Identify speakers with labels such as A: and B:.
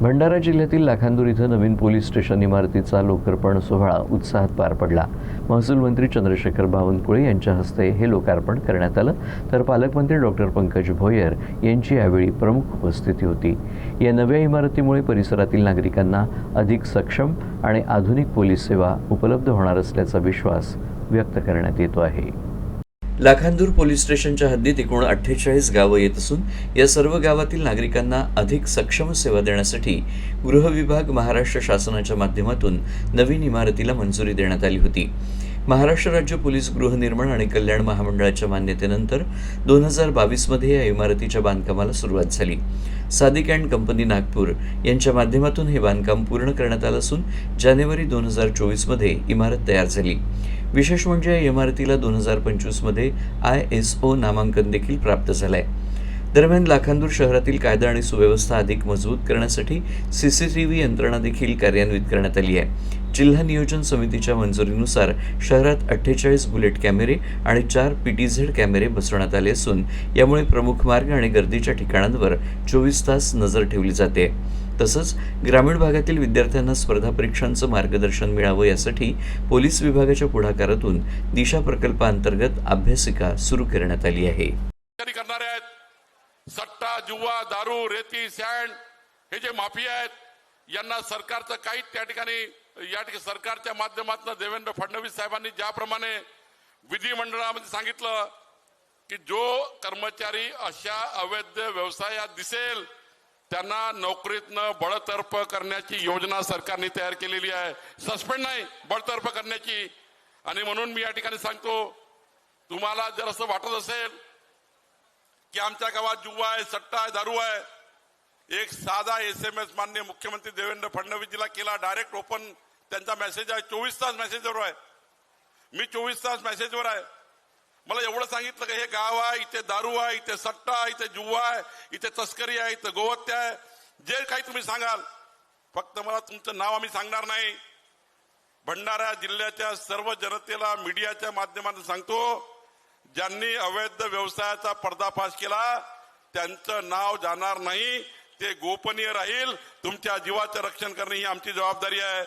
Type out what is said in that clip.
A: भंडारा जिल्ह्यातील लाखांदूर इथं नवीन police station इमारतीचा लोकार्पण सोहळा उत्साहात पार पडला। महसूल मंत्री चंद्रशेखर बावनकुळे यांच्या हस्ते हे लोकार्पण करण्यात आलं, तर पालकमंत्री डॉक्टर पंकज भोयर यांची यावेळी प्रमुख उपस्थिती होती। या नव्या इमारतीमुळे परिसरातील नागरिकांना अधिक सक्षम आणि आधुनिक पोलीस सेवा उपलब्ध होणार असल्याचा विश्वास व्यक्त करण्यात येतो आहे। लाखांदूर पोलीस स्टेशनच्या हद्दीत एकूण 48 गावं येत असून या सर्व गावातील नागरिकांना अधिक सक्षम सेवा देण्यासाठी गृह विभाग महाराष्ट्र शासनाच्या माध्यमातून नवीन इमारतीला मंजुरी देण्यात आली होती। महाराष्ट्र राज्य पोलीस गृहनिर्माण आणि कल्याण महामंडळाच्या मान्यतेनंतर 2022 मध्ये या इमारतीच्या बांधकामाला सुरुवात झाली। सादिक अँड कंपनी नागपूर यांच्या माध्यमातून हे बांधकाम पूर्ण करण्यात आलं असून जानेवारी 2024 मध्ये इमारत तयार झाली। विशेष म्हणजे या इमारतीला 2025 मध्ये ISO नामांकन देखील प्राप्त झालंय। दरम्यान लाखांदूर शहरातील कायदा आणि सुव्यवस्था अधिक मजबूत करण्यासाठी CCTV यंत्रणा देखील कार्यान्वित करण्यात आली आहे। जिल्हा नियोजन समितीच्या मंजुरीनुसार शहरात 48 बुलेट कॅमेरे आणि 4 PTZ कॅमेरे बसवण्यात आले असून यामुळे प्रमुख मार्ग आणि गर्दीच्या ठिकाणांवर 24 तास नजर ठेवली जाते। तसंच ग्रामीण भागातील विद्यार्थ्यांना स्पर्धा परीक्षांचं मार्गदर्शन मिळावं यासाठी पोलीस विभागाच्या पुढाकारातून दिशा प्रकल्पाअंतर्गत अभ्यासिका सुरू करण्यात आली आहे।
B: सट्टा, जुवा, दारू, रेती, सँड हे जे माफिया आहेत यांना सरकारचं काही त्या ठिकाणी सरकारच्या माध्यमातून देवेंद्र फडणवीस साहेबांनी ज्याप्रमाणे विधिमंडळामध्ये सांगितलं की जो कर्मचारी अशा अवैध व्यवसायात दिसेल त्यांना नोकरीतनं बडतर्फ करण्याची योजना सरकारने तयार केलेली आहे। सस्पेंड नाही, बडतर्फ करण्याची। आणि म्हणून मी या ठिकाणी सांगतो, तुम्हाला जर असं वाटत असेल की आमच्या गावात जुवा आहे, सट्टा आहे, दारू आहे, एक साधा SMS माननीय मुख्यमंत्री देवेंद्र फडणवीसजीला केला, डायरेक्ट ओपन त्यांचा मेसेज आहे। 24 तास मेसेजवर आहे, मी 24 तास मेसेजवर आहे। मला एवढं सांगितलं की हे गाव आहे, इथे दारू आहे, इथे सट्टा आहे, इथे जुवा आहे, इथे तस्करी आहे, इथे गोवत्या आहे, जे काही तुम्ही सांगाल, फक्त मला तुमचं नाव आम्ही सांगणार नाही। भंडारा जिल्ह्याच्या सर्व जनतेला मीडियाच्या माध्यमातून सांगतो, ज्यांनी अवैध व्यवसायाचा पर्दाफाश केला त्यांचं नाव जाणार नाही, ते गोपनीय राहील। तुमच्या जीवाचं रक्षण करणे ही आमची जबाबदारी आहे।